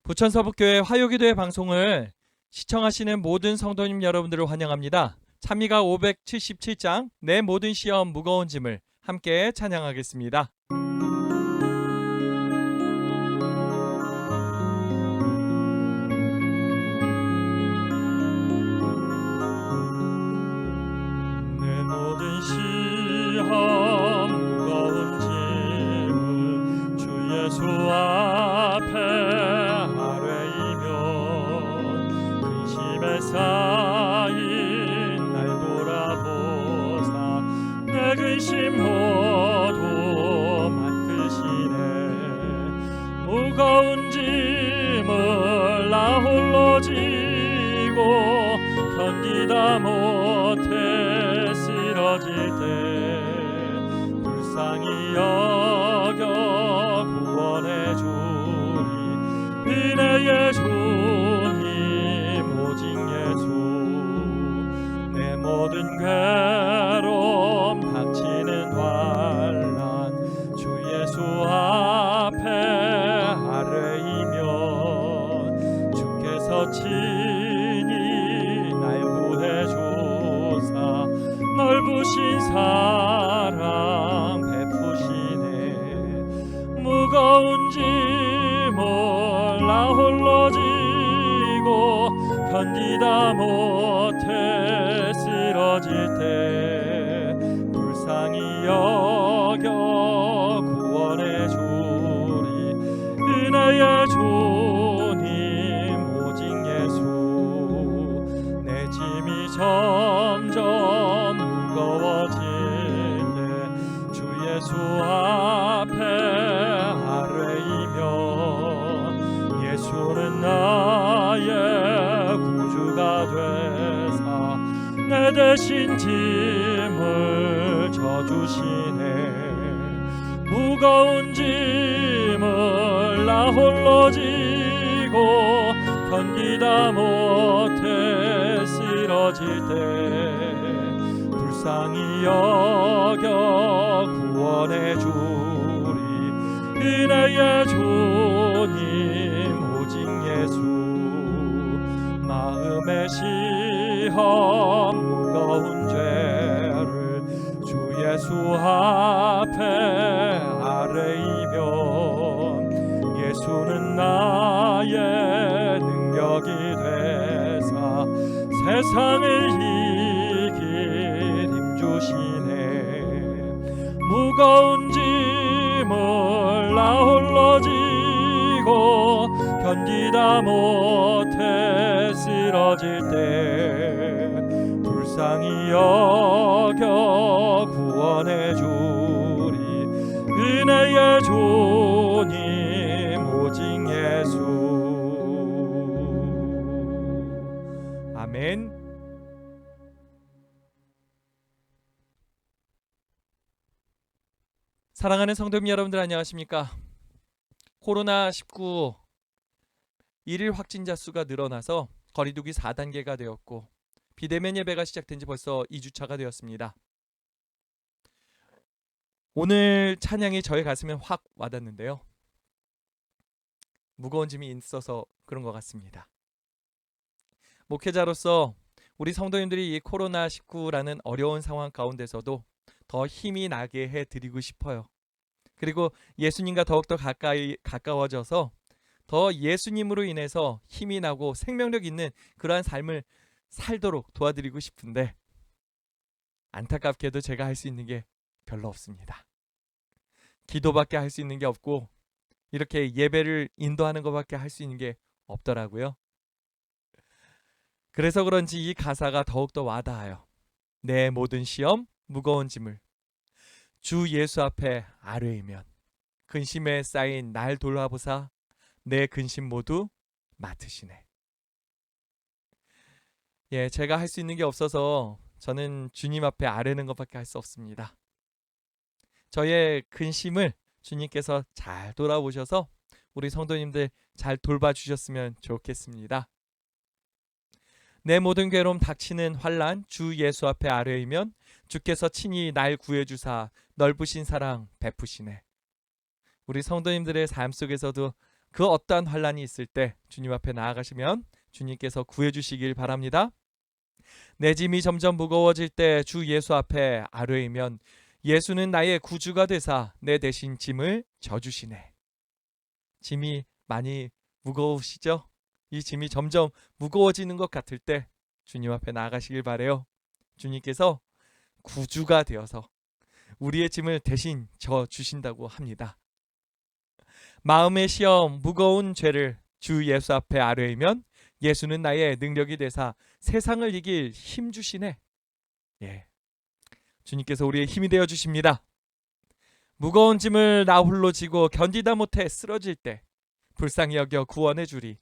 부천서북교회 화요기도회 방송을 시청하시는 모든 성도님 여러분들을 환영합니다. 찬미가 577장 내 모든 시험 무거운 짐을 함께 찬양하겠습니다. 내 모든 시험 무거운 짐을 주 예수 앞에 쌓인 날 돌아보사 내 근심 모두 맡으시네. 무거운 짐을 나 홀로 지고 견디다 못해 쓰러질 때 불쌍히 여겨 구원해 주리. 은혜의 주님 모든 괴로움 닥치는 환난 주 예수 앞에 아뢰이면 주께서 친히 날 구해 주사 넓으신 사랑 베푸시네. 무거운 짐을 나 홀로 지고 견디다 못해 쓰러질 때 불쌍히 여겨 구원해 주리. 은혜의 주님 오직 예수. 내 짐이 점점 무거워질 때 주 예수 앞에 아뢰이면 예수는 나의 구주가 되사 내 대신 짐을 져주시네. 무거운 짐을 나 홀로 지고 견디다 못해 쓰러질 때 불쌍히 여겨 구원해 주리. 은혜의 주님 오직 예수. 마음의 시험 무거운 죄를 주 예수 앞에 아뢰이면 예수는 나의 능력이 되사 세상을 이길 힘 주시네. 무거운 짐을 나 홀로 지고 견디다 못해 쓰러질 때 불쌍히 여겨 구원해 주리. 은혜의 주님 오직 예수. 아멘. 사랑하는 성도님 여러분들 안녕하십니까? 코로나19 일일 확진자 수가 늘어나서 거리두기 4단계가 되었고 비대면 예배가 시작된 지 벌써 2주차가 되었습니다. 오늘 찬양이 저의 가슴에 확 와닿는데요. 무거운 짐이 있어서 그런 것 같습니다. 목회자로서 우리 성도님들이 이 코로나19라는 어려운 상황 가운데서도 더 힘이 나게 해드리고 싶어요. 그리고 예수님과 더욱더 가까워져서 더 예수님으로 인해서 힘이 나고 생명력 있는 그러한 삶을 살도록 도와드리고 싶은데 안타깝게도 제가 할 수 있는 게 별로 없습니다. 기도밖에 할 수 있는 게 없고 이렇게 예배를 인도하는 것밖에 할 수 있는 게 없더라고요. 그래서 그런지 이 가사가 더욱더 와닿아요. 내 모든 시험 무거운 짐을 주 예수 앞에 아뢰이면 근심에 쌓인 날 돌아보사 내 근심 모두 맡으시네. 제가 할 수 있는 게 없어서 저는 주님 앞에 아뢰는 것밖에 할 수 없습니다. 저의 근심을 주님께서 잘 돌아보셔서 우리 성도님들 잘 돌봐주셨으면 좋겠습니다. 내 모든 괴로움 닥치는 환난 주 예수 앞에 아뢰이면 주께서 친히 날 구해주사 넓으신 사랑 베푸시네. 우리 성도님들의 삶 속에서도 그 어떠한 환란이 있을 때 주님 앞에 나아가시면 주님께서 구해주시길 바랍니다. 내 짐이 점점 무거워질 때 주 예수 앞에 아뢰이면 예수는 나의 구주가 되사 내 대신 짐을 져주시네. 짐이 많이 무거우시죠? 이 짐이 점점 무거워지는 것 같을 때 주님 앞에 나아가시길 바래요. 주님께서 구주가 되어서 우리의 짐을 대신 져주신다고 합니다. 마음의 시험, 무거운 죄를 주 예수 앞에 아뢰이면 예수는 나의 능력이 되사 세상을 이길 힘 주시네. 예, 주님께서 우리의 힘이 되어 주십니다. 무거운 짐을 나 홀로 지고 견디다 못해 쓰러질 때 불쌍히 여겨 구원해 주리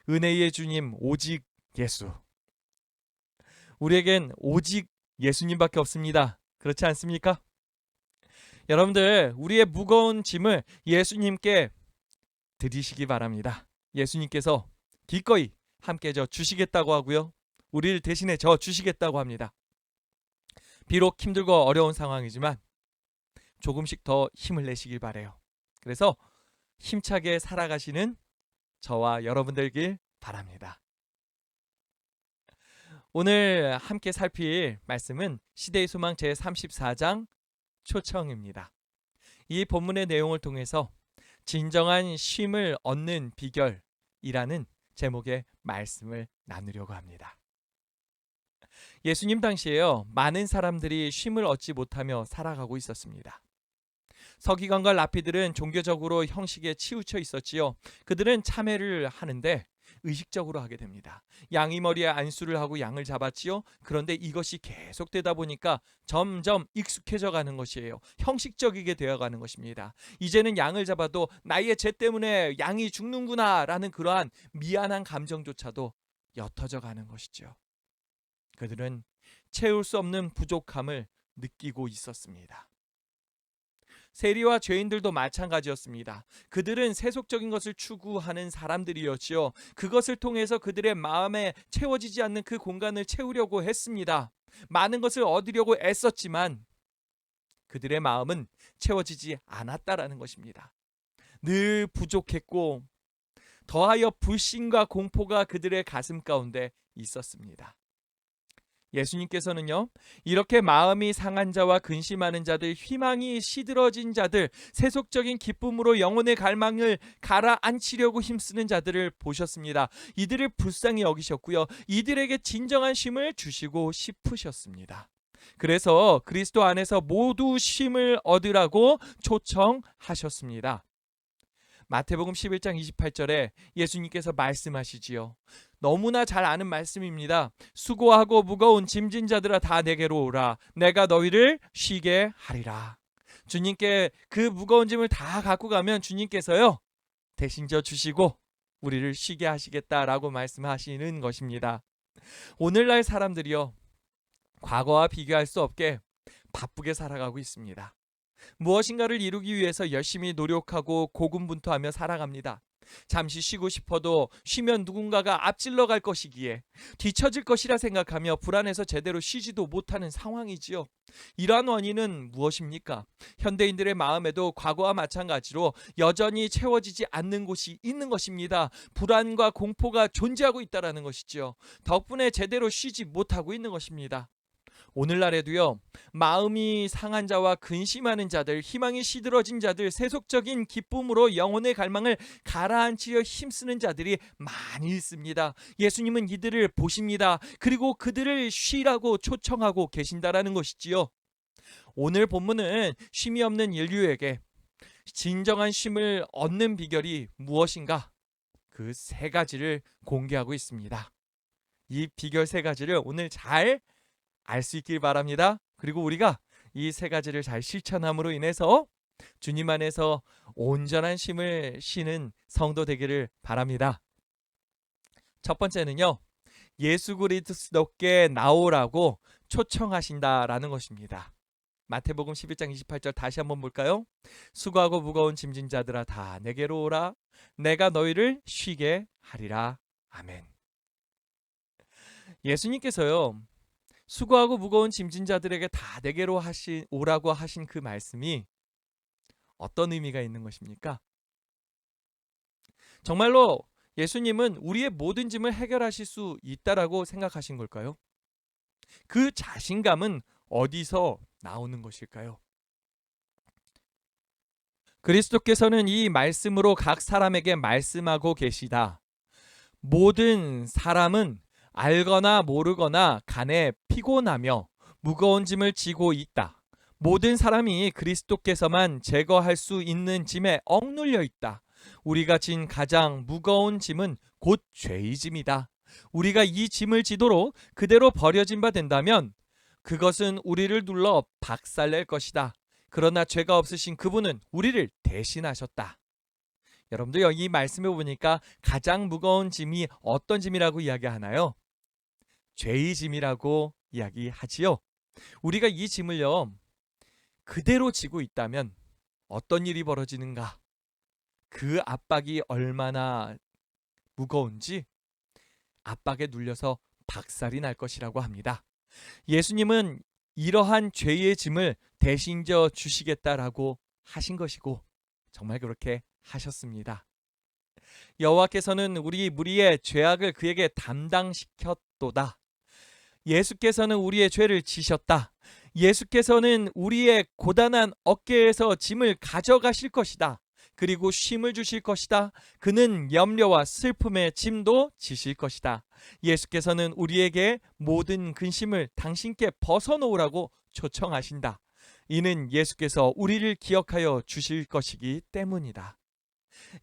은혜의 주님 오직 예수. 우리에겐 오직 예수님밖에 없습니다. 그렇지 않습니까? 여러분들, 우리의 무거운 짐을 예수님께 드리시기 바랍니다. 예수님께서 기꺼이 함께 져 주시겠다고 하고요. 우리를 대신해 져 주시겠다고 합니다. 비록 힘들고 어려운 상황이지만 조금씩 더 힘을 내시길 바래요. 그래서 힘차게 살아가시는 저와 여러분들길 바랍니다. 오늘 함께 살필 말씀은 시대의 소망 제34장 초청입니다. 이 본문의 내용을 통해서 진정한 쉼을 얻는 비결이라는 제목의 말씀을 나누려고 합니다. 예수님 당시에요, 많은 사람들이 쉼을 얻지 못하며 살아가고 있었습니다. 서기관과 랍피들은 종교적으로 형식에 치우쳐 있었지요. 그들은 참회를 하는데 의식적으로 하게 됩니다. 양이 머리에 안수를 하고 양을 잡았지요. 그런데 이것이 계속되다 보니까 점점 익숙해져 가는 것이에요. 형식적이게 되어가는 것입니다. 이제는 양을 잡아도 나의 죄 때문에 양이 죽는구나 라는 그러한 미안한 감정조차도 옅어져 가는 것이죠. 그들은 채울 수 없는 부족함을 느끼고 있었습니다. 세리와 죄인들도 마찬가지였습니다. 그들은 세속적인 것을 추구하는 사람들이었지요. 그것을 통해서 그들의 마음에 채워지지 않는 그 공간을 채우려고 했습니다. 많은 것을 얻으려고 애썼지만 그들의 마음은 채워지지 않았다라는 것입니다. 늘 부족했고 더하여 불신과 공포가 그들의 가슴 가운데 있었습니다. 예수님께서는요, 이렇게 마음이 상한 자와 근심하는 자들, 희망이 시들어진 자들, 세속적인 기쁨으로 영혼의 갈망을 가라앉히려고 힘쓰는 자들을 보셨습니다. 이들을 불쌍히 여기셨고요, 이들에게 진정한 쉼을 주시고 싶으셨습니다. 그래서 그리스도 안에서 모두 쉼을 얻으라고 초청하셨습니다. 마태복음 11장 28절에 예수님께서 말씀하시지요. 너무나 잘 아는 말씀입니다. 수고하고 무거운 짐진 자들아 다 내게로 오라. 내가 너희를 쉬게 하리라. 주님께 그 무거운 짐을 다 갖고 가면 주님께서요, 대신 져 주시고 우리를 쉬게 하시겠다라고 말씀하시는 것입니다. 오늘날 사람들이요, 과거와 비교할 수 없게 바쁘게 살아가고 있습니다. 무엇인가를 이루기 위해서 열심히 노력하고 고군분투하며 살아갑니다. 잠시 쉬고 싶어도 쉬면 누군가가 앞질러 갈 것이기에 뒤처질 것이라 생각하며 불안해서 제대로 쉬지도 못하는 상황이지요. 이러한 원인은 무엇입니까? 현대인들의 마음에도 과거와 마찬가지로 여전히 채워지지 않는 곳이 있는 것입니다. 불안과 공포가 존재하고 있다는 것이지요. 덕분에 제대로 쉬지 못하고 있는 것입니다. 오늘날에도요, 마음이 상한 자와 근심하는 자들, 희망이 시들어진 자들, 세속적인 기쁨으로 영혼의 갈망을 가라앉히려 힘쓰는 자들이 많이 있습니다. 예수님은 이들을 보십니다. 그리고 그들을 쉬라고 초청하고 계신다라는 것이지요. 오늘 본문은 쉼이 없는 인류에게 진정한 쉼을 얻는 비결이 무엇인가? 그 세 가지를 공개하고 있습니다. 이 비결 세 가지를 오늘 잘 알 수 있길 바랍니다. 그리고 우리가 이 세 가지를 잘 실천함으로 인해서 주님 안에서 온전한 쉼을 쉬는 성도 되기를 바랍니다. 첫 번째는요, 예수 그리스도께 나오라고 초청하신다라는 것입니다. 마태복음 11장 28절 다시 한번 볼까요? 수고하고 무거운 짐진 자들아 다 내게로 오라. 내가 너희를 쉬게 하리라. 아멘. 예수님께서요, 수고하고 무거운 짐진 자들에게 다 내게로 오라고 하신 그 말씀이 어떤 의미가 있는 것입니까? 정말로 예수님은 우리의 모든 짐을 해결하실 수 있다라고 생각하신 걸까요? 그 자신감은 어디서 나오는 것일까요? 그리스도께서는 이 말씀으로 각 사람에게 말씀하고 계시다. 모든 사람은 알거나 모르거나 간에 피곤하며 무거운 짐을 지고 있다. 모든 사람이 그리스도께서만 제거할 수 있는 짐에 억눌려 있다. 우리가 진 가장 무거운 짐은 곧 죄의 짐이다. 우리가 이 짐을 지도록 그대로 버려진 바 된다면 그것은 우리를 눌러 박살낼 것이다. 그러나 죄가 없으신 그분은 우리를 대신하셨다. 여러분들 여기 말씀해 보니까 가장 무거운 짐이 어떤 짐이라고 이야기하나요? 죄의 짐이라고 이야기하지요. 우리가 이 짐을요 그대로 지고 있다면 어떤 일이 벌어지는가? 그 압박이 얼마나 무거운지 압박에 눌려서 박살이 날 것이라고 합니다. 예수님은 이러한 죄의 짐을 대신 져 주시겠다라고 하신 것이고 정말 그렇게 하셨습니다. 여호와께서는 우리 무리의 죄악을 그에게 담당시켰도다. 예수께서는 우리의 죄를 지셨다. 예수께서는 우리의 고단한 어깨에서 짐을 가져가실 것이다. 그리고 쉼을 주실 것이다. 그는 염려와 슬픔의 짐도 지실 것이다. 예수께서는 우리에게 모든 근심을 당신께 벗어놓으라고 초청하신다. 이는 예수께서 우리를 기억하여 주실 것이기 때문이다.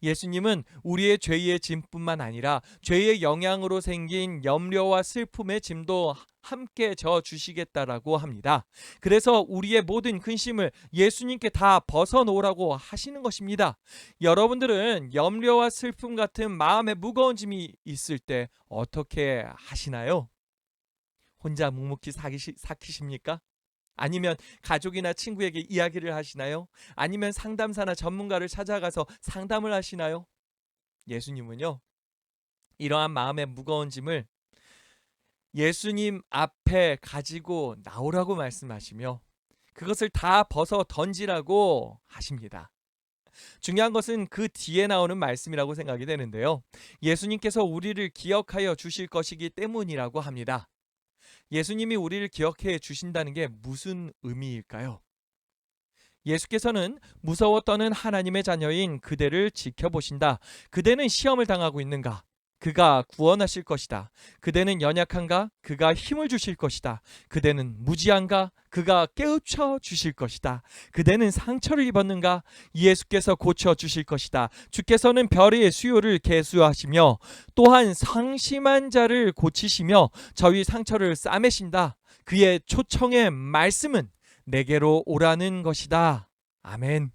예수님은 우리의 죄의 짐뿐만 아니라 죄의 영향으로 생긴 염려와 슬픔의 짐도 함께 져 주시겠다라고 합니다. 그래서 우리의 모든 근심을 예수님께 다 벗어놓으라고 하시는 것입니다. 여러분들은 염려와 슬픔 같은 마음의 무거운 짐이 있을 때 어떻게 하시나요? 혼자 묵묵히 삭히십니까? 아니면 가족이나 친구에게 이야기를 하시나요? 아니면 상담사나 전문가를 찾아가서 상담을 하시나요? 예수님은요, 이러한 마음의 무거운 짐을 예수님 앞에 가지고 나오라고 말씀하시며 그것을 다 벗어 던지라고 하십니다. 중요한 것은 그 뒤에 나오는 말씀이라고 생각이 되는데요. 예수님께서 우리를 기억하여 주실 것이기 때문이라고 합니다. 예수님이 우리를 기억해 주신다는 게 무슨 의미일까요? 예수께서는 무서워 떠는 하나님의 자녀인 그대를 지켜보신다. 그대는 시험을 당하고 있는가? 그가 구원하실 것이다. 그대는 연약한가? 그가 힘을 주실 것이다. 그대는 무지한가? 그가 깨우쳐 주실 것이다. 그대는 상처를 입었는가? 예수께서 고쳐 주실 것이다. 주께서는 별의 수요를 계수하시며 또한 상심한 자를 고치시며 저희 상처를 싸매신다. 그의 초청의 말씀은 내게로 오라는 것이다. 아멘.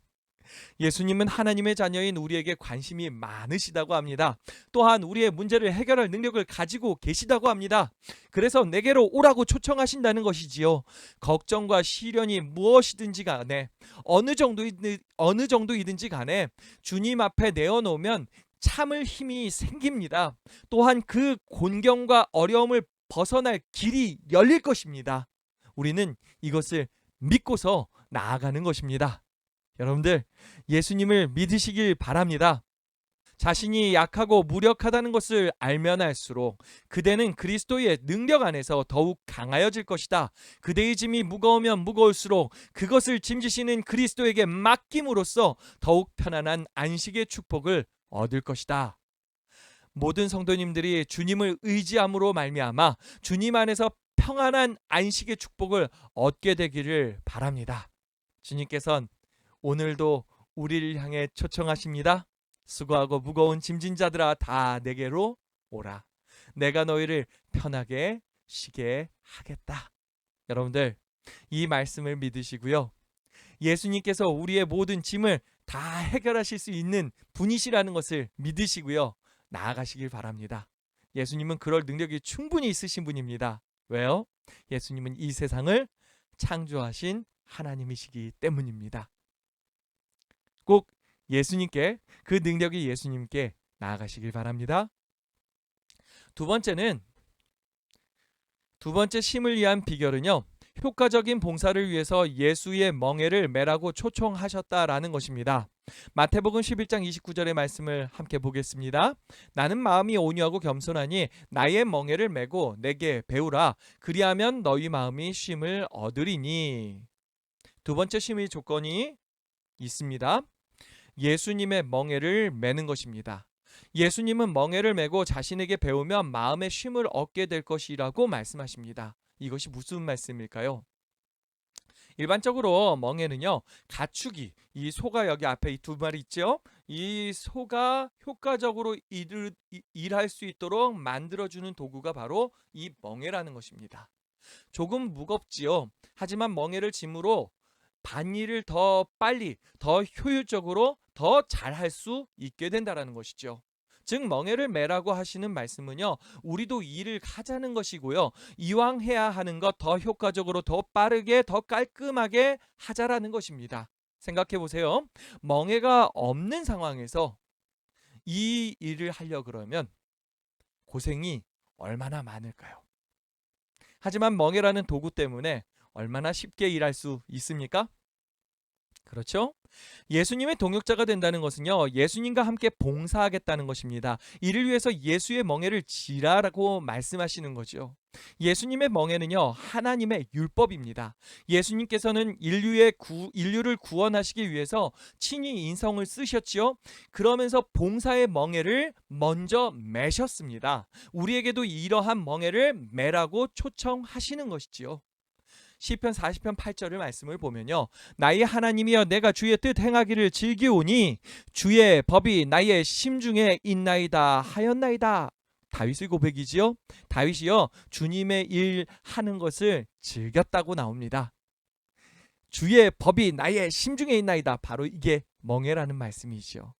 예수님은 하나님의 자녀인 우리에게 관심이 많으시다고 합니다. 또한 우리의 문제를 해결할 능력을 가지고 계시다고 합니다. 그래서 내게로 오라고 초청하신다는 것이지요. 걱정과 시련이 무엇이든지 간에 어느 정도이든지 간에 주님 앞에 내어놓으면 참을 힘이 생깁니다. 또한 그 곤경과 어려움을 벗어날 길이 열릴 것입니다. 우리는 이것을 믿고서 나아가는 것입니다. 여러분들 예수님을 믿으시길 바랍니다. 자신이 약하고 무력하다는 것을 알면 알수록 그대는 그리스도의 능력 안에서 더욱 강하여질 것이다. 그대의 짐이 무거우면 무거울수록 그것을 짐지시는 그리스도에게 맡김으로써 더욱 편안한 안식의 축복을 얻을 것이다. 모든 성도님들이 주님을 의지함으로 말미암아 주님 안에서 평안한 안식의 축복을 얻게 되기를 바랍니다. 주님께서는 오늘도 우리를 향해 초청하십니다. 수고하고 무거운 짐진 자들아 다 내게로 오라. 내가 너희를 편하게 쉬게 하겠다. 여러분들 이 말씀을 믿으시고요. 예수님께서 우리의 모든 짐을 다 해결하실 수 있는 분이시라는 것을 믿으시고요. 나아가시길 바랍니다. 예수님은 그럴 능력이 충분히 있으신 분입니다. 왜요? 예수님은 이 세상을 창조하신 하나님이시기 때문입니다. 꼭 예수님께 그 능력이 예수님께 나아가시길 바랍니다. 두 번째 쉼을 위한 비결은요. 효과적인 봉사를 위해서 예수의 멍에를 매라고 초청하셨다라는 것입니다. 마태복음 11장 29절의 말씀을 함께 보겠습니다. 나는 마음이 온유하고 겸손하니 나의 멍에를 메고 내게 배우라. 그리하면 너희 마음이 쉼을 얻으리니. 두 번째 쉼의 조건이 있습니다. 예수님의 멍에를 매는 것입니다. 예수님은 멍에를 메고 자신에게 배우면 마음의 쉼을 얻게 될 것이라고 말씀하십니다. 이것이 무슨 말씀일까요? 일반적으로 멍에는요, 가축이, 이 소가 여기 앞에 이 두 마리 있죠? 이 소가 효과적으로 일할 수 있도록 만들어주는 도구가 바로 이 멍에라는 것입니다. 조금 무겁지요. 하지만 멍에를 짐으로 반일을 더 빨리, 더 효율적으로 더 잘할 수 있게 된다는 것이죠. 즉 멍에를 매라고 하시는 말씀은요, 우리도 일을 하자는 것이고요, 이왕 해야 하는 것 더 효과적으로, 더 빠르게, 더 깔끔하게 하자라는 것입니다. 생각해 보세요. 멍에가 없는 상황에서 이 일을 하려 그러면 고생이 얼마나 많을까요? 하지만 멍에라는 도구 때문에 얼마나 쉽게 일할 수 있습니까? 그렇죠? 예수님의 동역자가 된다는 것은요, 예수님과 함께 봉사하겠다는 것입니다. 이를 위해서 예수의 멍에를 지라라고 말씀하시는 거죠. 예수님의 멍에는요, 하나님의 율법입니다. 예수님께서는 인류를 구원하시기 위해서 친히 인성을 쓰셨지요. 그러면서 봉사의 멍에를 먼저 매셨습니다. 우리에게도 이러한 멍에를 매라고 초청하시는 것이지요. 시편 40편 8절의 말씀을 보면요, 나의 하나님이여 내가 주의 뜻 행하기를 즐기오니 주의 법이 나의 심중에 있나이다 하였나이다. 다윗의 고백이지요. 다윗이요, 주님의 일 하는 것을 즐겼다고 나옵니다. 주의 법이 나의 심중에 있나이다. 바로 이게 멍에라는 말씀이죠.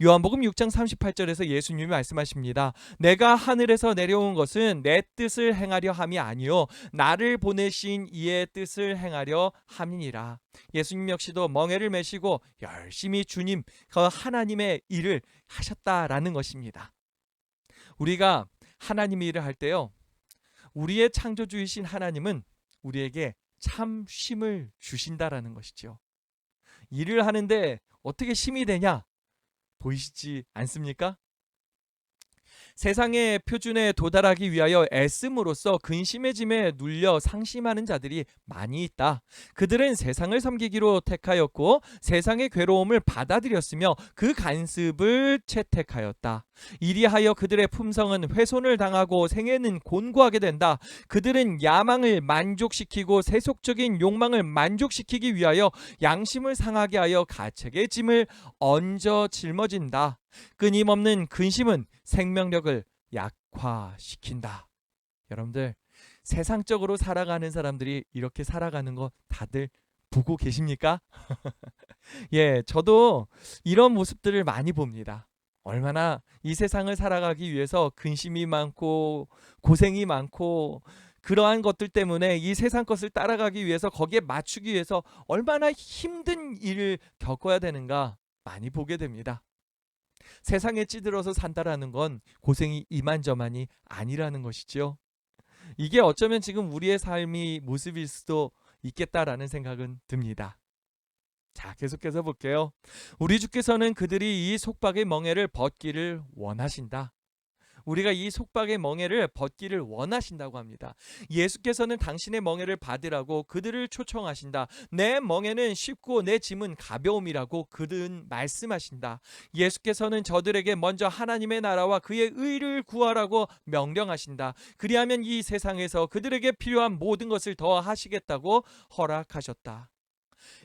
요한복음 6장 38절에서 예수님이 말씀하십니다. 내가 하늘에서 내려온 것은 내 뜻을 행하려 함이 아니요 나를 보내신 이의 뜻을 행하려 함이니라. 예수님 역시도 멍에를 메시고 열심히 주님, 그 하나님의 일을 하셨다라는 것입니다. 우리가 하나님의 일을 할 때요, 우리의 창조주이신 하나님은 우리에게 참 쉼을 주신다라는 것이죠. 일을 하는데 어떻게 쉼이 되냐? 보이시지 않습니까? 세상의 표준에 도달하기 위하여 애씀으로써 근심의 짐에 눌려 상심하는 자들이 많이 있다. 그들은 세상을 섬기기로 택하였고 세상의 괴로움을 받아들였으며 그 간습을 채택하였다. 이리하여 그들의 품성은 훼손을 당하고 생애는 곤고하게 된다. 그들은 야망을 만족시키고 세속적인 욕망을 만족시키기 위하여 양심을 상하게 하여 가책의 짐을 얹어 짊어진다. 끊임없는 근심은 생명력을 약화시킨다. 여러분들, 세상적으로 살아가는 사람들이 이렇게 살아가는 거 다들 보고 계십니까? 예, 저도 이런 모습들을 많이 봅니다. 얼마나 이 세상을 살아가기 위해서 근심이 많고 고생이 많고, 그러한 것들 때문에 이 세상 것을 따라가기 위해서, 거기에 맞추기 위해서 얼마나 힘든 일을 겪어야 되는가 많이 보게 됩니다. 세상에 찌들어서 산다라는 건 고생이 이만저만이 아니라는 것이죠. 이게 어쩌면 지금 우리의 삶이 모습일 수도 있겠다라는 생각은 듭니다. 자, 계속해서 볼게요. 우리 주께서는 그들이 이 속박의 멍에를 벗기를 원하신다. 우리가 이 속박의 멍에를 벗기를 원하신다고 합니다. 예수께서는 당신의 멍에를 받으라고 그들을 초청하신다. 내 멍에는 쉽고 내 짐은 가벼움이라고 그들은 말씀하신다. 예수께서는 저들에게 먼저 하나님의 나라와 그의 의를 구하라고 명령하신다. 그리하면 이 세상에서 그들에게 필요한 모든 것을 더 하시겠다고 허락하셨다.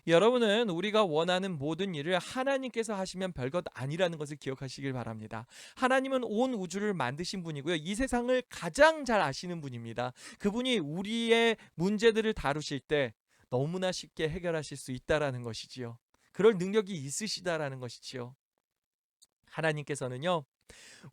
여러분은 우리가 원하는 모든 일을 하나님께서 하시면 별것 아니라는 것을 기억하시길 바랍니다. 하나님은 온 우주를 만드신 분이고요, 이 세상을 가장 잘 아시는 분입니다. 그분이 우리의 문제들을 다루실 때 너무나 쉽게 해결하실 수 있다라는 것이지요. 그럴 능력이 있으시다라는 것이지요. 하나님께서는요,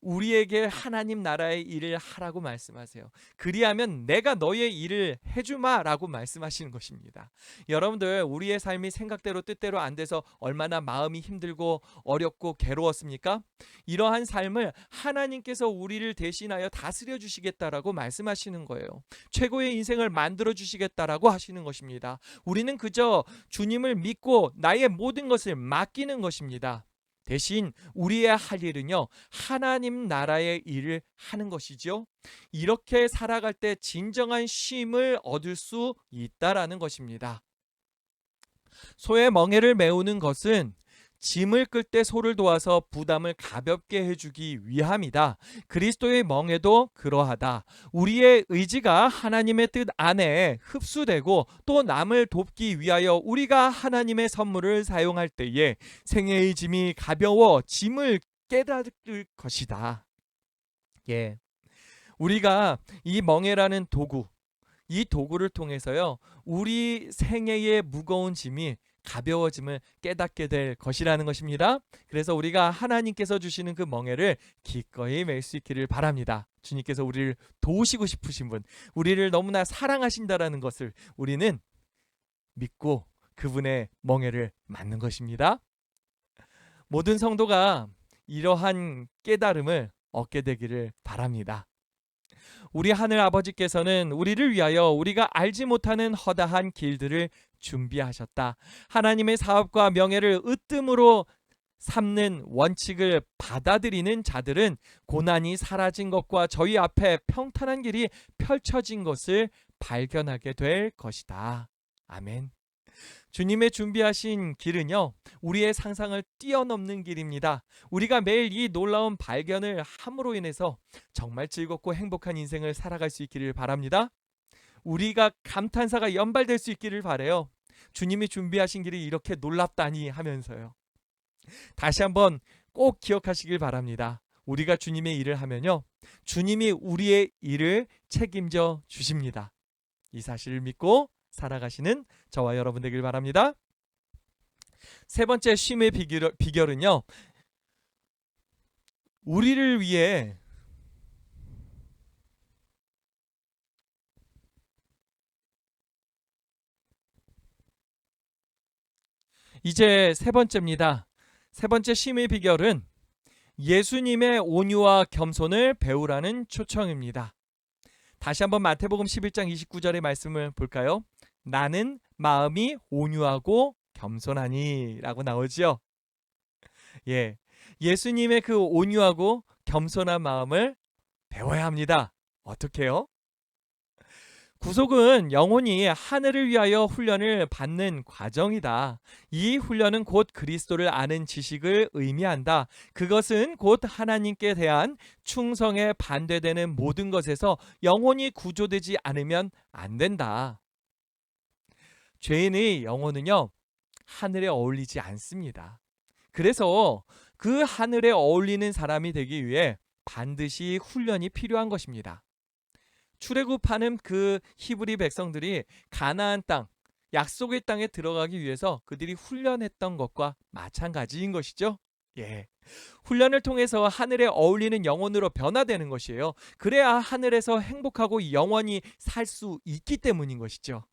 우리에게 하나님 나라의 일을 하라고 말씀하세요. 그리하면 내가 너의 일을 해주마라고 말씀하시는 것입니다. 여러분들, 우리의 삶이 생각대로 뜻대로 안 돼서 얼마나 마음이 힘들고 어렵고 괴로웠습니까? 이러한 삶을 하나님께서 우리를 대신하여 다스려 주시겠다라고 말씀하시는 거예요. 최고의 인생을 만들어 주시겠다라고 하시는 것입니다. 우리는 그저 주님을 믿고 나의 모든 것을 맡기는 것입니다. 대신 우리의 할 일은요, 하나님 나라의 일을 하는 것이죠. 이렇게 살아갈 때 진정한 쉼을 얻을 수 있다라는 것입니다. 소의 멍에를 메우는 것은 짐을 끌 때 소를 도와서 부담을 가볍게 해주기 위함이다. 그리스도의 멍에도 그러하다. 우리의 의지가 하나님의 뜻 안에 흡수되고 또 남을 돕기 위하여 우리가 하나님의 선물을 사용할 때에 생애의 짐이 가벼워 짐을 깨달을 것이다. 예, 우리가 이 멍에라는 도구, 이 도구를 통해서요, 우리 생애의 무거운 짐이 가벼워짐을 깨닫게 될 것이라는 것입니다. 그래서 우리가 하나님께서 주시는 그 멍에를 기꺼이 맬 수 있기를 바랍니다. 주님께서 우리를 도우시고 싶으신 분, 우리를 너무나 사랑하신다라는 것을 우리는 믿고 그분의 멍에를 맡는 것입니다. 모든 성도가 이러한 깨달음을 얻게 되기를 바랍니다. 우리 하늘 아버지께서는 우리를 위하여 우리가 알지 못하는 허다한 길들을 준비하셨다. 하나님의 사업과 명예를 으뜸으로 삼는 원칙을 받아들이는 자들은 고난이 사라진 것과 저희 앞에 평탄한 길이 펼쳐진 것을 발견하게 될 것이다. 아멘. 주님의 준비하신 길은요, 우리의 상상을 뛰어넘는 길입니다. 우리가 매일 이 놀라운 발견을 함으로 인해서 정말 즐겁고 행복한 인생을 살아갈 수 있기를 바랍니다. 우리가 감탄사가 연발될 수 있기를 바라요. 주님이 준비하신 길이 이렇게 놀랍다니 하면서요. 다시 한번 꼭 기억하시길 바랍니다. 우리가 주님의 일을 하면요, 주님이 우리의 일을 책임져 주십니다. 이 사실을 믿고 살아가시는 저와 여러분 되길 바랍니다. 세 번째 쉼의 비결은요, 우리를 위해 이제 세 번째입니다. 세 번째 쉼의 비결은 예수님의 온유와 겸손을 배우라는 초청입니다. 다시 한번 마태복음 11장 29절의 말씀을 볼까요? 나는 마음이 온유하고 겸손하니 라고 나오죠. 예, 예수님의 그 온유하고 겸손한 마음을 배워야 합니다. 어떻게요? 구속은 영혼이 하늘을 위하여 훈련을 받는 과정이다. 이 훈련은 곧 그리스도를 아는 지식을 의미한다. 그것은 곧 하나님께 대한 충성에 반대되는 모든 것에서 영혼이 구조되지 않으면 안 된다. 죄인의 영혼은요, 하늘에 어울리지 않습니다. 그래서 그 하늘에 어울리는 사람이 되기 위해 반드시 훈련이 필요한 것입니다. 출애굽하는 그 히브리 백성들이 가나안 땅, 약속의 땅에 들어가기 위해서 그들이 훈련했던 것과 마찬가지인 것이죠. 예. 훈련을 통해서 하늘에 어울리는 영혼으로 변화되는 것이에요. 그래야 하늘에서 행복하고 영원히 살 수 있기 때문인 것이죠.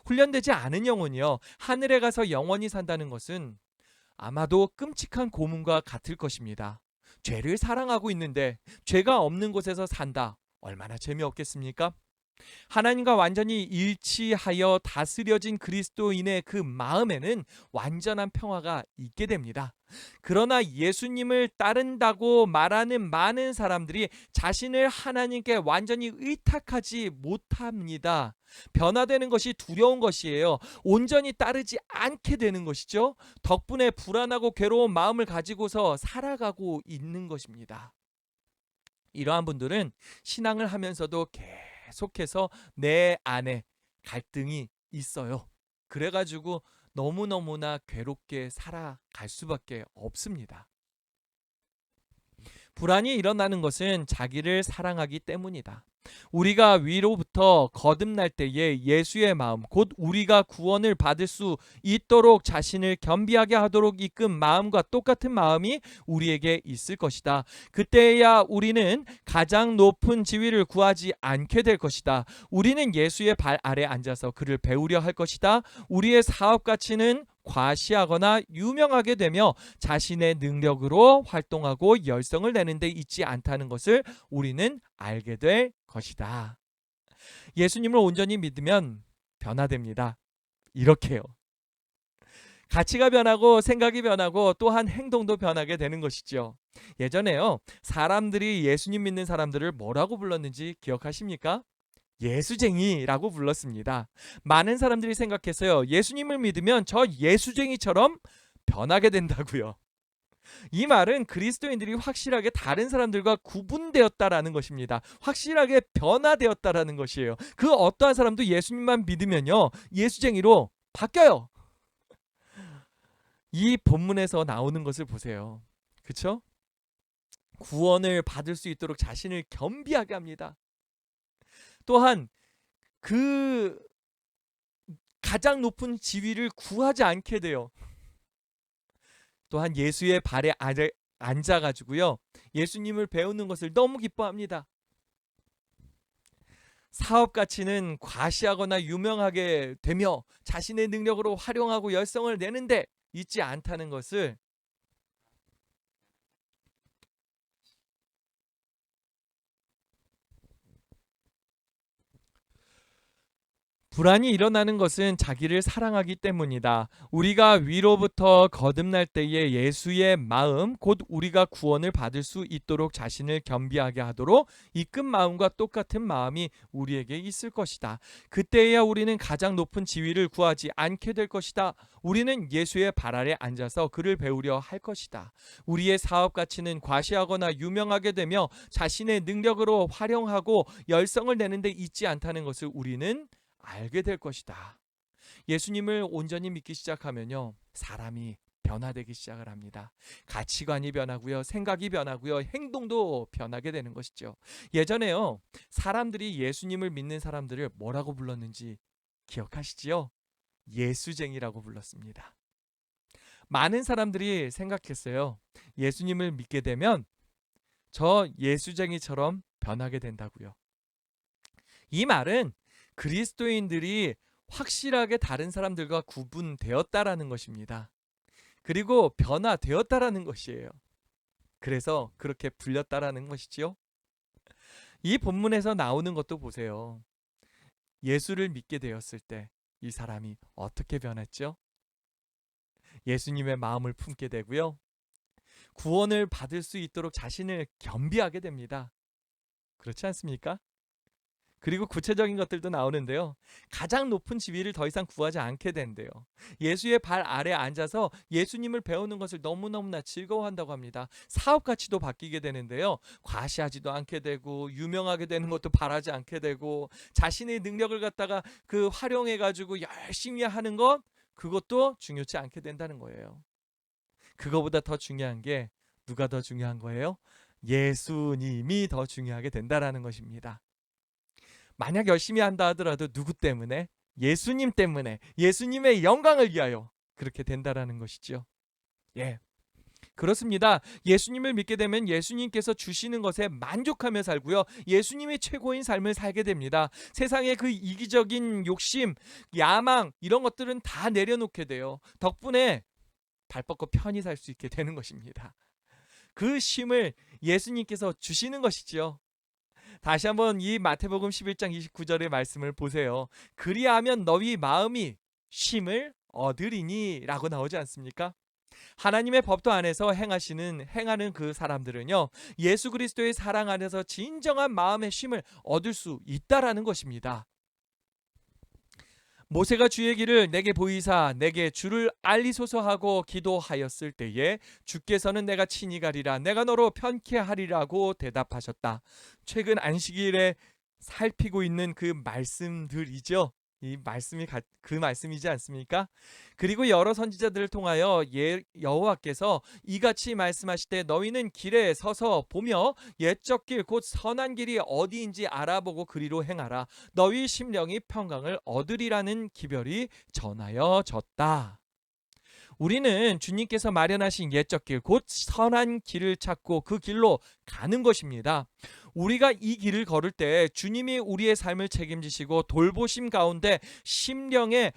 훈련되지 않은 영혼이요, 하늘에 가서 영원히 산다는 것은 아마도 끔찍한 고문과 같을 것입니다. 죄를 사랑하고 있는데 죄가 없는 곳에서 산다. 얼마나 재미없겠습니까? 하나님과 완전히 일치하여 다스려진 그리스도인의 그 마음에는 완전한 평화가 있게 됩니다. 그러나 예수님을 따른다고 말하는 많은 사람들이 자신을 하나님께 완전히 의탁하지 못합니다. 변화되는 것이 두려운 것이에요. 온전히 따르지 않게 되는 것이죠. 덕분에 불안하고 괴로운 마음을 가지고서 살아가고 있는 것입니다. 이러한 분들은 신앙을 하면서도 계속해서 내 안에 갈등이 있어요. 그래가지고 너무너무나 괴롭게 살아갈 수밖에 없습니다. 불안이 일어나는 것은 자기를 사랑하기 때문이다. 우리가 위로부터 거듭날 때에 예수의 마음, 곧 우리가 구원을 받을 수 있도록 자신을 겸비하게 하도록 이끈 마음과 똑같은 마음이 우리에게 있을 것이다. 그때야 우리는 가장 높은 지위를 구하지 않게 될 것이다. 우리는 예수의 발 아래 앉아서 그를 배우려 할 것이다. 우리의 사업 가치는 과시하거나 유명하게 되며 자신의 능력으로 활동하고 열성을 내는 데 있지 않다는 것을 우리는 알게 될 것이다. 예수님을 온전히 믿으면 변화됩니다. 이렇게요. 가치가 변하고 생각이 변하고 또한 행동도 변하게 되는 것이죠. 예전에요, 사람들이 예수님 믿는 사람들을 뭐라고 불렀는지 기억하십니까? 예수쟁이라고 불렀습니다. 많은 사람들이 생각했어요. 예수님을 믿으면 저 예수쟁이처럼 변하게 된다고요. 이 말은 그리스도인들이 확실하게 다른 사람들과 구분되었다라는 것입니다. 확실하게 변화되었다라는 것이에요. 그 어떠한 사람도 예수님만 믿으면요, 예수쟁이로 바뀌어요. 이 본문에서 나오는 것을 보세요. 그렇죠? 구원을 받을 수 있도록 자신을 겸비하게 합니다. 또한 그 가장 높은 지위를 구하지 않게 돼요. 또한 예수의 발에 앉아가지고요, 예수님을 배우는 것을 너무 기뻐합니다. 사업 가치는 과시하거나 유명하게 되며 자신의 능력으로 활용하고 열성을 내는데 있지 않다는 것을 불안이 일어나는 것은 자기를 사랑하기 때문이다. 우리가 위로부터 거듭날 때에 예수의 마음, 곧 우리가 구원을 받을 수 있도록 자신을 겸비하게 하도록 이끈 마음과 똑같은 마음이 우리에게 있을 것이다. 그때야 우리는 가장 높은 지위를 구하지 않게 될 것이다. 우리는 예수의 발 아래 앉아서 그를 배우려 할 것이다. 우리의 사업 가치는 과시하거나 유명하게 되며 자신의 능력으로 활용하고 열성을 내는 데 있지 않다는 것을 우리는 알게 될 것이다. 예수님을 온전히 믿기 시작하면요, 사람이 변화되기 시작을 합니다. 가치관이 변하고요, 생각이 변하고요, 행동도 변하게 되는 것이죠. 예전에요, 사람들이 예수님을 믿는 사람들을 뭐라고 불렀는지 기억하시지요? 예수쟁이라고 불렀습니다. 많은 사람들이 생각했어요. 예수님을 믿게 되면 저 예수쟁이처럼 변하게 된다고요. 이 말은 그리스도인들이 확실하게 다른 사람들과 구분되었다라는 것입니다. 그리고 변화되었다라는 것이에요. 그래서 그렇게 불렸다라는 것이지요. 이 본문에서 나오는 것도 보세요. 예수를 믿게 되었을 때 이 사람이 어떻게 변했죠? 예수님의 마음을 품게 되고요, 구원을 받을 수 있도록 자신을 겸비하게 됩니다. 그렇지 않습니까? 그리고 구체적인 것들도 나오는데요, 가장 높은 지위를 더 이상 구하지 않게 된대요. 예수의 발 아래 앉아서 예수님을 배우는 것을 너무너무나 즐거워한다고 합니다. 사업 가치도 바뀌게 되는데요, 과시하지도 않게 되고 유명하게 되는 것도 바라지 않게 되고 자신의 능력을 갖다가 그 활용해 가지고 열심히 하는 것, 그것도 중요치 않게 된다는 거예요. 그거보다 더 중요한 게, 누가 더 중요한 거예요? 예수님이 더 중요하게 된다라는 것입니다. 만약 열심히 한다 하더라도 누구 때문에? 예수님 때문에, 예수님의 영광을 위하여 그렇게 된다라는 것이죠. 예, 그렇습니다. 예수님을 믿게 되면 예수님께서 주시는 것에 만족하며 살고요, 예수님이 최고인 삶을 살게 됩니다. 세상의 그 이기적인 욕심, 야망, 이런 것들은 다 내려놓게 돼요. 덕분에 발 뻗고 편히 살 수 있게 되는 것입니다. 그 쉼을 예수님께서 주시는 것이지요. 다시 한번 이 마태복음 11장 29절의 말씀을 보세요. 그리하면 너희 마음이 쉼을 얻으리니 라고 나오지 않습니까? 하나님의 법도 안에서 행하는 그 사람들은요, 예수 그리스도의 사랑 안에서 진정한 마음의 쉼을 얻을 수 있다라는 것입니다. 모세가 주의 길을 내게 보이사 내게 주를 알리소서 하고 기도하였을 때에 주께서는 내가 친히 가리라, 내가 너로 편케 하리라고 대답하셨다. 최근 안식일에 살피고 있는 그 말씀들이죠. 이 말씀이 그 말씀이지 않습니까? 그리고 여러 선지자들을 통하여 여호와께서 이같이 말씀하실 때 너희는 길에 서서 보며 옛적 길 곧 선한 길이 어디인지 알아보고 그리로 행하라. 너희 심령이 평강을 얻으리라는 기별이 전하여졌다. 우리는 주님께서 마련하신 옛적 길, 곧 선한 길을 찾고 그 길로 가는 것입니다. 우리가 이 길을 걸을 때 주님이 우리의 삶을 책임지시고 돌보심 가운데 심령의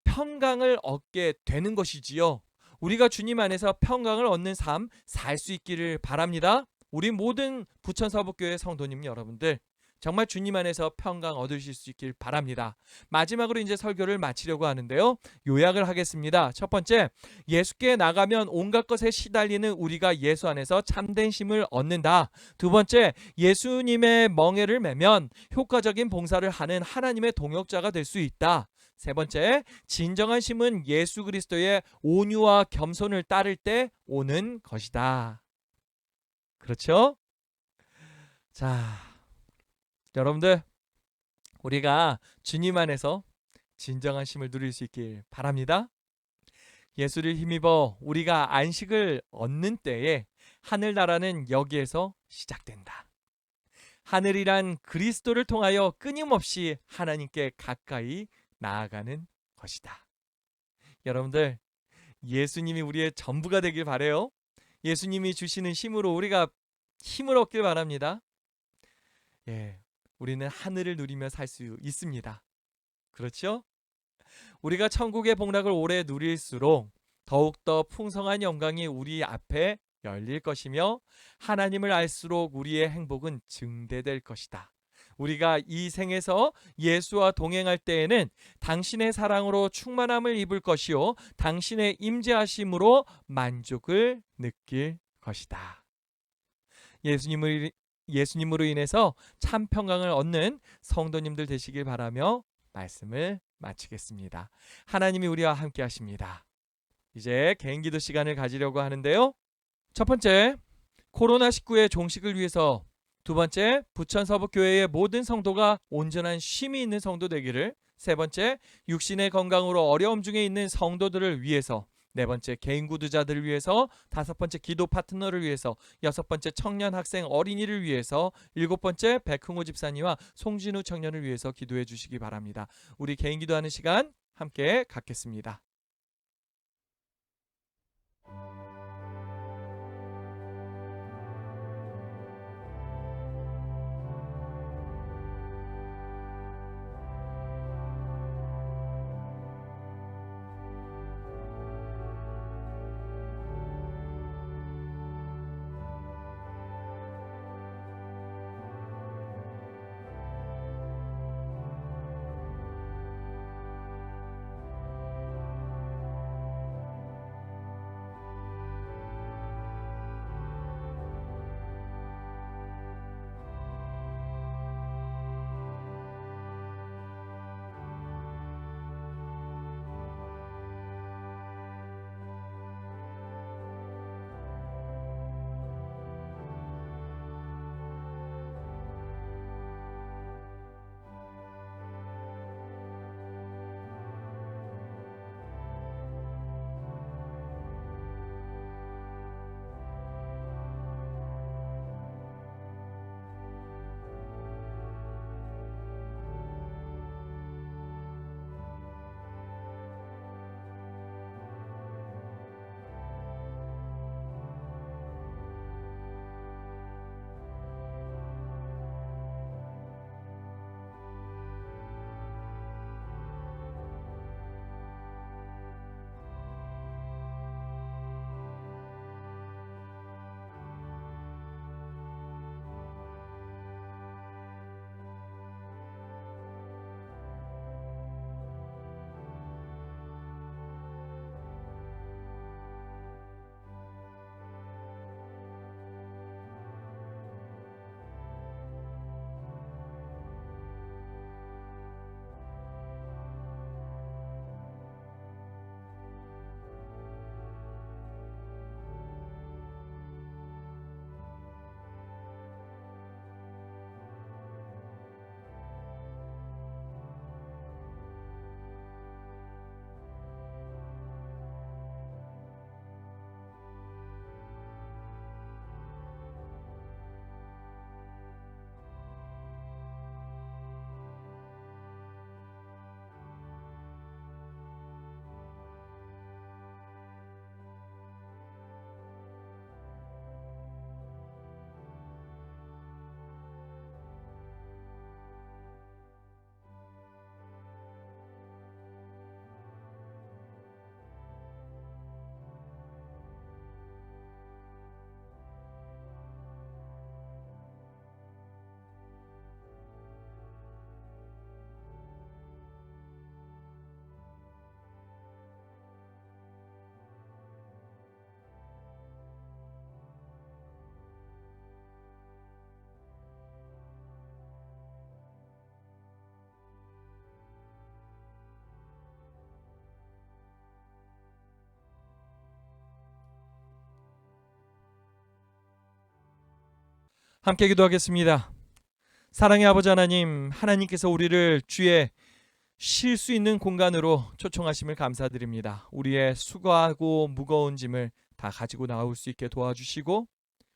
평강을 얻게 되는 것이지요. 우리가 주님 안에서 평강을 얻는 삶 살 수 있기를 바랍니다. 우리 모든 부천서북교회 성도님 여러분들, 정말 주님 안에서 평강 얻으실 수 있길 바랍니다. 마지막으로 이제 설교를 마치려고 하는데요. 요약을 하겠습니다. 첫 번째, 예수께 나가면 온갖 것에 시달리는 우리가 예수 안에서 참된 힘을 얻는다. 두 번째, 예수님의 멍에를 매면 효과적인 봉사를 하는 하나님의 동역자가 될 수 있다. 세 번째, 진정한 힘은 예수 그리스도의 온유와 겸손을 따를 때 오는 것이다. 그렇죠? 자, 여러분들, 우리가 주님 안에서 진정한 쉼을 누릴 수 있길 바랍니다. 예수를 힘입어 우리가 안식을 얻는 때에 하늘나라는 여기에서 시작된다. 하늘이란 그리스도를 통하여 끊임없이 하나님께 가까이 나아가는 것이다. 여러분들, 예수님이 우리의 전부가 되길 바라요. 예수님이 주시는 힘으로 우리가 힘을 얻길 바랍니다. 예, 우리는 하늘을 누리며 살 수 있습니다. 그렇죠? 우리가 천국의 복락을 오래 누릴수록 더욱더 풍성한 영광이 우리 앞에 열릴 것이며 하나님을 알수록 우리의 행복은 증대될 것이다. 우리가 이 생에서 예수와 동행할 때에는 당신의 사랑으로 충만함을 입을 것이요 당신의 임재하심으로 만족을 느낄 것이다. 예수님으로 인해서 참 평강을 얻는 성도님들 되시길 바라며 말씀을 마치겠습니다. 하나님이 우리와 함께 하십니다. 이제 개인기도 시간을 가지려고 하는데요. 첫 번째, 코로나19의 종식을 위해서. 두 번째, 부천서북교회의 모든 성도가 온전한 쉼이 있는 성도 되기를. 세 번째, 육신의 건강으로 어려움 중에 있는 성도들을 위해서. 네 번째, 개인 구두자들을 위해서. 다섯 번째, 기도 파트너를 위해서. 여섯 번째, 청년 학생 어린이를 위해서. 일곱 번째, 백흥호 집사님과 송진우 청년을 위해서 기도해 주시기 바랍니다. 우리 개인 기도하는 시간 함께 갖겠습니다. 함께 기도하겠습니다. 사랑의 아버지 하나님, 하나님께서 우리를 주의 쉴 수 있는 공간으로 초청하심을 감사드립니다. 우리의 수고하고 무거운 짐을 다 가지고 나올 수 있게 도와주시고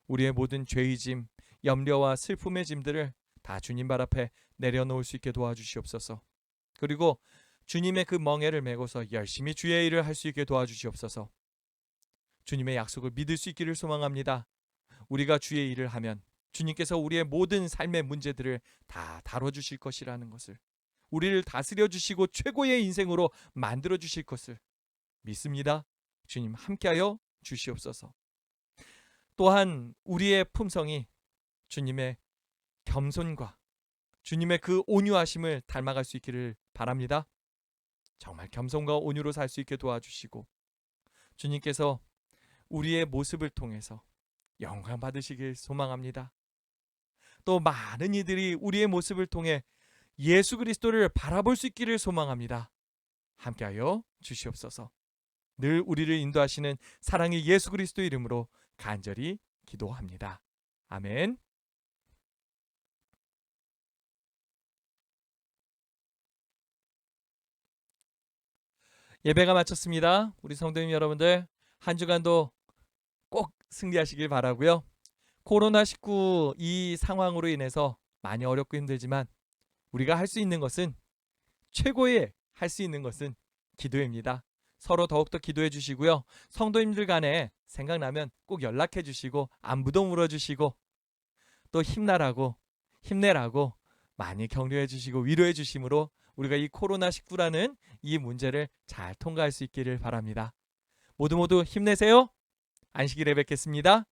우리의 모든 죄의 짐, 염려와 슬픔의 짐들을 다 주님 발 앞에 내려놓을 수 있게 도와주시옵소서. 그리고 주님의 그 멍에를 메고서 열심히 주의 일을 할 수 있게 도와주시옵소서. 주님의 약속을 믿을 수 있기를 소망합니다. 우리가 주의 일을 하면 주님께서 우리의 모든 삶의 문제들을 다 다뤄주실 것이라는 것을, 우리를 다스려 주시고 최고의 인생으로 만들어 주실 것을 믿습니다. 주님 함께하여 주시옵소서. 또한 우리의 품성이 주님의 겸손과 주님의 그 온유하심을 닮아갈 수 있기를 바랍니다. 정말 겸손과 온유로 살 수 있게 도와주시고 주님께서 우리의 모습을 통해서 영광 받으시길 소망합니다. 또 많은 이들이 우리의 모습을 통해 예수 그리스도를 바라볼 수 있기를 소망합니다. 함께하여 주시옵소서. 늘 우리를 인도하시는 사랑의 예수 그리스도 이름으로 간절히 기도합니다. 아멘. 예배가 마쳤습니다. 우리 성도님 여러분들 한 주간도 꼭 승리하시길 바라고요. 코로나19 이 상황으로 인해서 많이 어렵고 힘들지만 우리가 할 수 있는 것은, 최고의 할 수 있는 것은 기도입니다. 서로 더욱더 기도해 주시고요. 성도님들 간에 생각나면 꼭 연락해 주시고 안부도 물어주시고 또 힘내라고 많이 격려해 주시고 위로해 주심으로 우리가 이 코로나19라는 이 문제를 잘 통과할 수 있기를 바랍니다. 모두 힘내세요. 안식일에 뵙겠습니다.